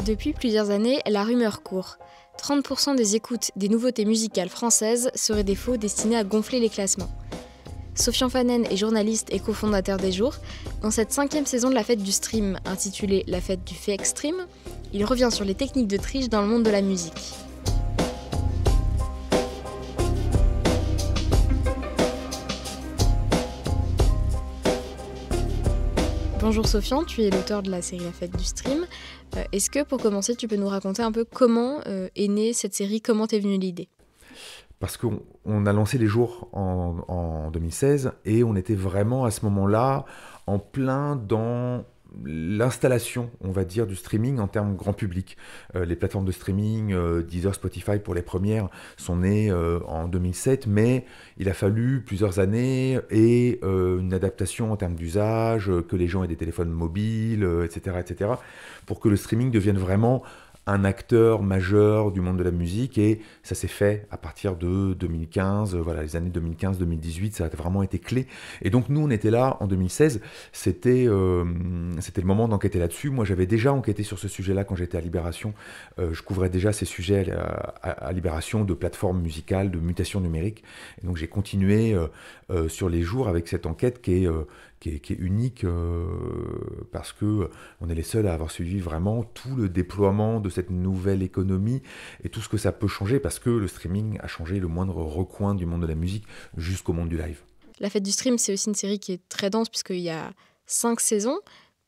Depuis plusieurs années, la rumeur court. 30% des écoutes des nouveautés musicales françaises seraient des faux destinés à gonfler les classements. Sofian Fanen est journaliste et cofondateur des Jours. Dans cette 5e saison de la fête du stream, intitulée La fête du fake stream, il revient sur les techniques de triche dans le monde de la musique. Bonjour Sofian, tu es l'auteur de la série La fête du stream. Est-ce que pour commencer, tu peux nous raconter un peu comment est née cette série, comment t'es venue l'idée ? Parce qu'on a lancé les Jours en 2016 et on était vraiment à ce moment-là en plein dans l'installation, on va dire, du streaming en termes grand public. Les plateformes de streaming, Deezer, Spotify pour les premières, sont nées en 2007, mais il a fallu plusieurs années et une adaptation en termes d'usage, que les gens aient des téléphones mobiles, etc., pour que le streaming devienne vraiment un acteur majeur du monde de la musique, et ça s'est fait à partir de 2015, voilà, les années 2015-2018, ça a vraiment été clé. Et donc nous, on était là en 2016, c'était le moment d'enquêter là-dessus. Moi, j'avais déjà enquêté sur ce sujet-là quand j'étais à Libération. Je couvrais déjà ces sujets à Libération, de plateformes musicales, de mutations numériques. Et donc j'ai continué sur les Jours avec cette enquête qui est unique parce que on est les seuls à avoir suivi vraiment tout le déploiement de cette nouvelle économie et tout ce que ça peut changer, parce que le streaming a changé le moindre recoin du monde de la musique jusqu'au monde du live. La fête du stream, c'est aussi une série qui est très dense puisqu'il y a 5 saisons.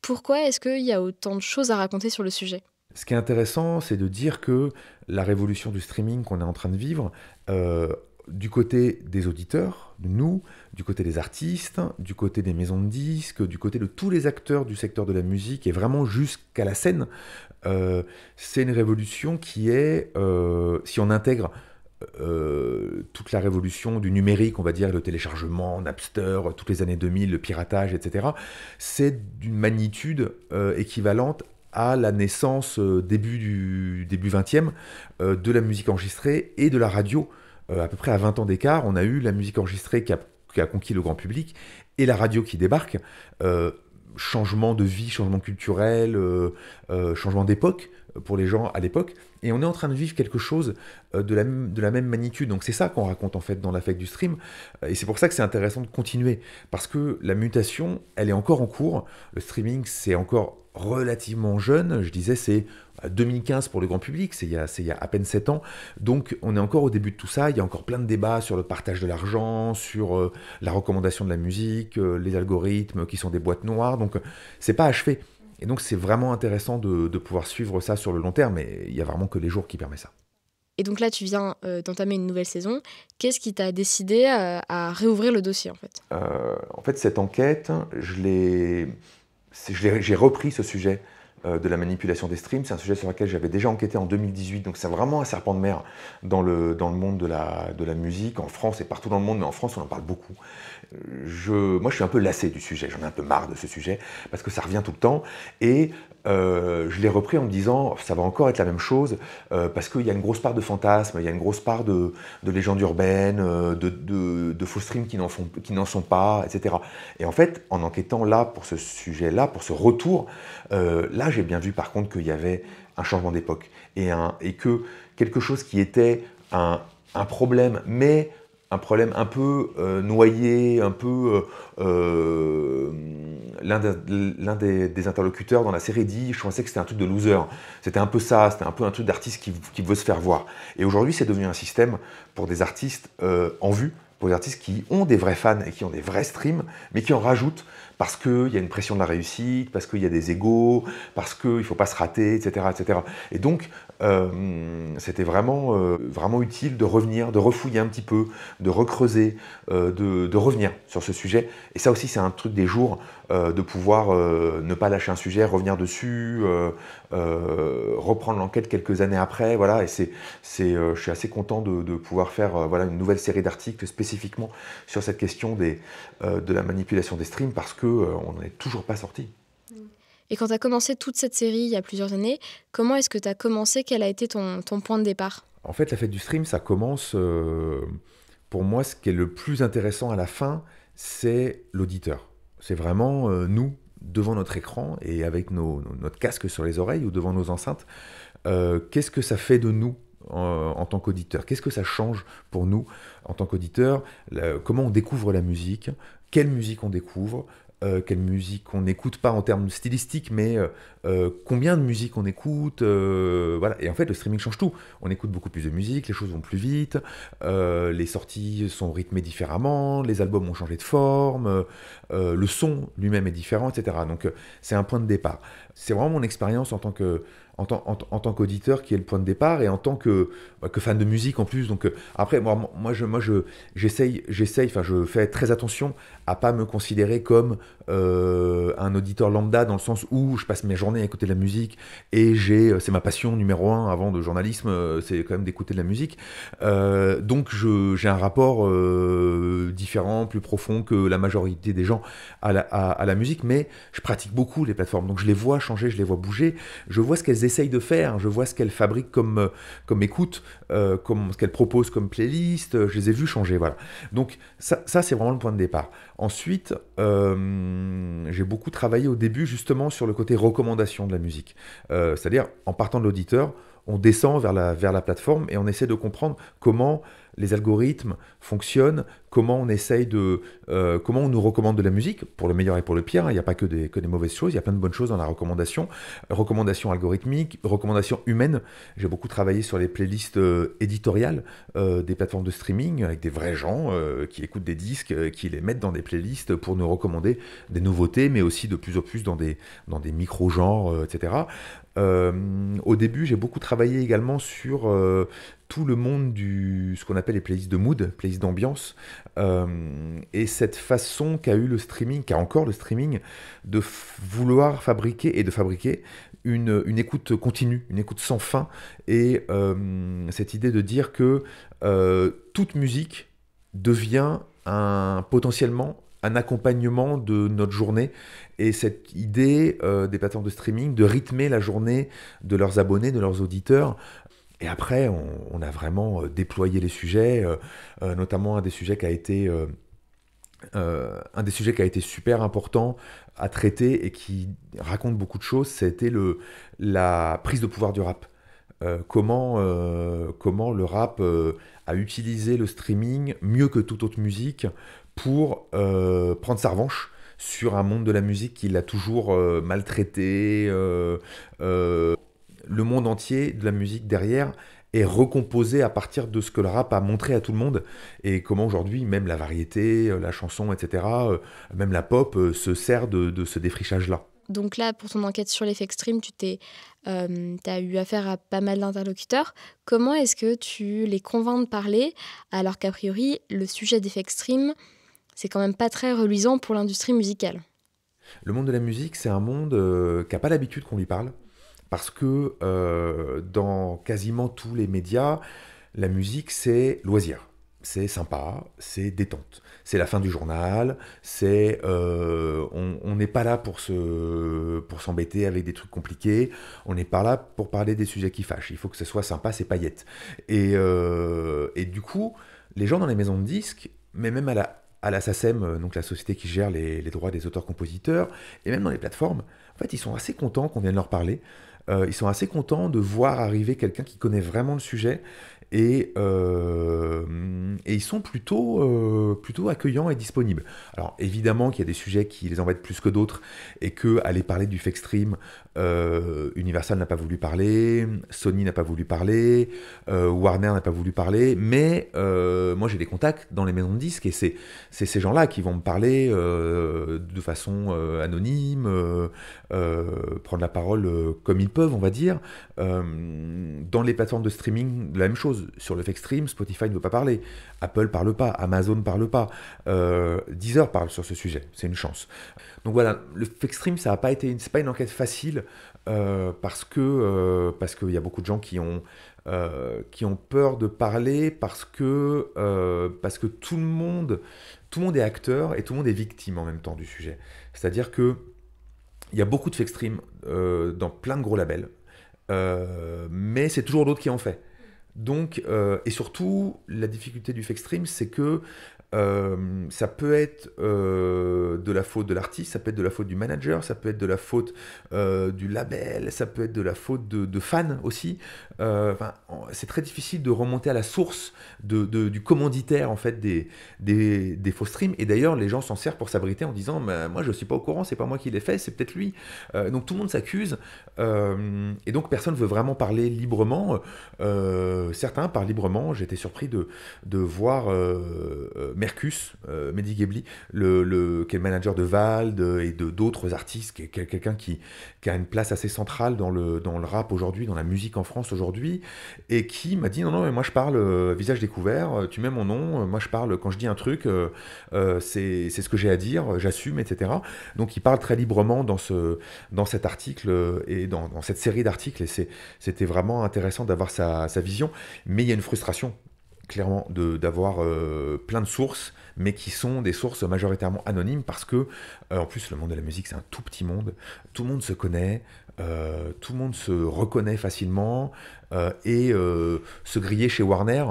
Pourquoi est-ce qu'il y a autant de choses à raconter sur le sujet ? Ce qui est intéressant, c'est de dire que la révolution du streaming qu'on est en train de vivre, du côté des auditeurs, de nous, du côté des artistes, du côté des maisons de disques, du côté de tous les acteurs du secteur de la musique et vraiment jusqu'à la scène, c'est une révolution qui est, si on intègre toute la révolution du numérique, on va dire, le téléchargement, Napster, toutes les années 2000, le piratage, etc., c'est d'une magnitude équivalente à la naissance début 20e de la musique enregistrée et de la radio. À peu près à 20 ans d'écart, on a eu la musique enregistrée qui a conquis le grand public et la radio qui débarque. Changement de vie, changement culturel, changement d'époque pour les gens à l'époque. Et on est en train de vivre quelque chose de la même magnitude. Donc c'est ça qu'on raconte en fait dans La fête du stream. Et c'est pour ça que c'est intéressant de continuer. Parce que la mutation, elle est encore en cours. Le streaming, c'est encore relativement jeune. Je disais, c'est 2015 pour le grand public, c'est il y a à peine 7 ans. Donc on est encore au début de tout ça. Il y a encore plein de débats sur le partage de l'argent, sur la recommandation de la musique, les algorithmes qui sont des boîtes noires. Donc c'est pas achevé. Et donc c'est vraiment intéressant de pouvoir suivre ça sur le long terme, et il n'y a vraiment que les Jours qui permettent ça. Et donc là, tu viens d'entamer une nouvelle saison. Qu'est-ce qui t'a décidé à réouvrir le dossier en fait ? En fait, cette enquête, j'ai repris ce sujet de la manipulation des streams. C'est un sujet sur lequel j'avais déjà enquêté en 2018, donc c'est vraiment un serpent de mer dans le monde de la musique, en France et partout dans le monde, mais en France on en parle beaucoup. Moi je suis un peu lassé du sujet, j'en ai un peu marre de ce sujet, parce que ça revient tout le temps, et je l'ai repris en me disant ça va encore être la même chose, parce qu'il y a une grosse part de fantasmes, il y a une grosse part de légendes urbaines, de faux streams qui n'en sont pas, etc. Et en fait, en enquêtant là pour ce sujet-là, pour ce retour, là j'ai bien vu par contre qu'il y avait un changement d'époque et que quelque chose qui était un problème, mais un problème un peu noyé, un peu l'un des interlocuteurs dans la série dit je pensais que c'était un truc de loser, c'était un peu ça, c'était un peu un truc d'artiste qui veut se faire voir. Et aujourd'hui c'est devenu un système pour des artistes en vue, pour des artistes qui ont des vrais fans et qui ont des vrais streams, mais qui en rajoutent parce qu'il y a une pression de la réussite, parce qu'il y a des égos, parce qu'il ne faut pas se rater, etc., etc. Et donc, c'était vraiment utile de revenir, de refouiller un petit peu, de recreuser, de revenir sur ce sujet. Et ça aussi, c'est un truc des Jours, de pouvoir ne pas lâcher un sujet, revenir dessus, reprendre l'enquête quelques années après. Voilà, et je suis assez content de pouvoir faire une nouvelle série d'articles spécifiquement sur cette question de la manipulation des streams, parce qu'on n'en est toujours pas sorti. Et quand tu as commencé toute cette série il y a plusieurs années, comment est-ce que tu as commencé ? Quel a été ton point de départ ? En fait, la fête du stream, ça commence, pour moi, ce qui est le plus intéressant à la fin, c'est l'auditeur. C'est vraiment nous, devant notre écran et avec notre casque sur les oreilles ou devant nos enceintes, qu'est-ce que ça fait de nous en tant qu'auditeur? Qu'est-ce que ça change pour nous en tant qu'auditeur? Comment on découvre la musique? Quelle musique on découvre? Quelle musique on n'écoute pas en termes stylistiques, mais combien de musique on écoute, voilà. Et en fait, le streaming change tout. On écoute beaucoup plus de musique, les choses vont plus vite, les sorties sont rythmées différemment, les albums ont changé de forme, le son lui-même est différent, etc. Donc, c'est un point de départ. C'est vraiment mon expérience en tant qu'auditeur qui est le point de départ et en tant que fan de musique en plus. Donc, après, j'essaye, enfin, je fais très attention à pas me considérer comme un auditeur lambda dans le sens où je passe mes journées à écouter de la musique et c'est ma passion numéro un avant de journalisme, c'est quand même d'écouter de la musique. Donc j'ai un rapport différent, plus profond que la majorité des gens à la musique, mais je pratique beaucoup les plateformes, donc je les vois changer, je les vois bouger, je vois ce qu'elles essayent de faire, je vois ce qu'elles fabriquent comme écoute, ce qu'elles proposent comme playlist, je les ai vues changer, voilà. Donc ça c'est vraiment le point de départ. Ensuite, j'ai beaucoup travaillé au début justement sur le côté recommandation de la musique. C'est-à-dire, en partant de l'auditeur, on descend vers la plateforme et on essaie de comprendre comment les algorithmes fonctionnent, comment on nous recommande de la musique, pour le meilleur et pour le pire. Il n'y a pas que des mauvaises choses, il y a plein de bonnes choses dans la recommandation. Recommandation algorithmique, recommandation humaine. J'ai beaucoup travaillé sur les playlists éditoriales des plateformes de streaming, avec des vrais gens qui écoutent des disques, qui les mettent dans des playlists pour nous recommander des nouveautés, mais aussi de plus en plus dans des micro-genres, etc. Au début, j'ai beaucoup travaillé également sur tout le monde ce qu'on appelle les playlists de mood, playlists d'ambiance, et cette façon qu'a encore le streaming, de vouloir fabriquer une écoute continue, une écoute sans fin, et cette idée de dire que toute musique devient potentiellement un accompagnement de notre journée, et cette idée des plateformes de streaming de rythmer la journée de leurs abonnés, de leurs auditeurs. Et après, on a vraiment déployé les sujets, notamment un des sujets qui a été super important à traiter et qui raconte beaucoup de choses, c'était la prise de pouvoir du rap. Comment le rap a utilisé le streaming mieux que toute autre musique pour prendre sa revanche sur un monde de la musique qui l'a toujours maltraité. Le monde entier de la musique derrière est recomposé à partir de ce que le rap a montré à tout le monde, et comment aujourd'hui même la variété, la chanson, etc., même la pop se sert de ce défrichage-là. Donc là, pour ton enquête sur l'effet stream, t'as eu affaire à pas mal d'interlocuteurs. Comment est-ce que tu les convaincs de parler, alors qu'a priori, le sujet d'effet stream, c'est quand même pas très reluisant pour l'industrie musicale? Le monde de la musique, c'est un monde qui n'a pas l'habitude qu'on lui parle, parce que dans quasiment tous les médias, la musique, c'est loisir. C'est sympa, c'est détente. C'est la fin du journal, on n'est pas là pour s'embêter avec des trucs compliqués, on n'est pas là pour parler des sujets qui fâchent. Il faut que ce soit sympa, c'est paillettes. Et du coup, les gens dans les maisons de disques, mais même à la SACEM, donc la société qui gère les droits des auteurs-compositeurs, et même dans les plateformes, en fait, ils sont assez contents qu'on vienne leur parler. Ils sont assez contents de voir arriver quelqu'un qui connaît vraiment le sujet, et ils sont plutôt accueillants et disponibles. Alors évidemment qu'il y a des sujets qui les embêtent plus que d'autres, et qu'aller parler du fake stream, Universal n'a pas voulu parler, Sony n'a pas voulu parler, Warner n'a pas voulu parler, mais moi j'ai des contacts dans les maisons de disques, et c'est ces gens-là qui vont me parler de façon anonyme, prendre la parole comme ils peuvent, on va dire. Dans les plateformes de streaming, la même chose. Sur le fake stream, Spotify ne veut pas parler, Apple parle pas, Amazon parle pas, Deezer parle sur ce sujet, c'est une chance. Donc voilà, le fake stream, c'est pas une enquête facile, parce que y a beaucoup de gens qui ont peur de parler, parce que tout le monde est acteur et tout le monde est victime en même temps du sujet. C'est-à-dire que il y a beaucoup de fake stream dans plein de gros labels, mais c'est toujours d'autres qui en fait. Donc, et surtout, la difficulté du fake stream, c'est que Ça peut être de la faute de l'artiste, ça peut être de la faute du manager, ça peut être de la faute du label, ça peut être de la faute de fans aussi. C'est très difficile de remonter à la source du commanditaire en fait des faux streams. Et d'ailleurs, les gens s'en servent pour s'abriter en disant moi je suis pas au courant, c'est pas moi qui l'ai fait, c'est peut-être lui. Donc tout le monde s'accuse et donc personne veut vraiment parler librement. Certains parlent librement. J'étais surpris de voir Mercus, Mehdi Gebli, qui est le manager de Vald et d'autres artistes, qui est quelqu'un qui a une place assez centrale dans le rap aujourd'hui, dans la musique en France aujourd'hui, et qui m'a dit non, mais moi je parle visage découvert, tu mets mon nom, moi je parle, quand je dis un truc, c'est ce que j'ai à dire, j'assume, etc. Donc il parle très librement dans cet article et dans cette série d'articles, et c'était vraiment intéressant d'avoir sa vision, mais il y a une frustration clairement d'avoir plein de sources, mais qui sont des sources majoritairement anonymes, parce que en plus le monde de la musique c'est un tout petit monde, tout le monde se connaît, tout le monde se reconnaît facilement, et se griller chez Warner,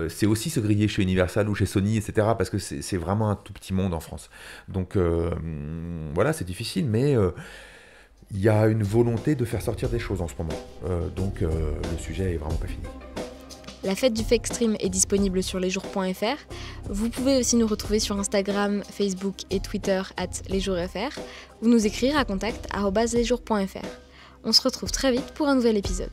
c'est aussi se griller chez Universal ou chez Sony, etc., parce que c'est vraiment un tout petit monde en France. Donc voilà, c'est difficile, mais il y a une volonté de faire sortir des choses en ce moment. Donc le sujet est vraiment pas fini. La fête du fake stream est disponible sur lesjours.fr. Vous pouvez aussi nous retrouver sur Instagram, Facebook et Twitter @lesjours.fr ou nous écrire à contact@lesjours.fr. On se retrouve très vite pour un nouvel épisode.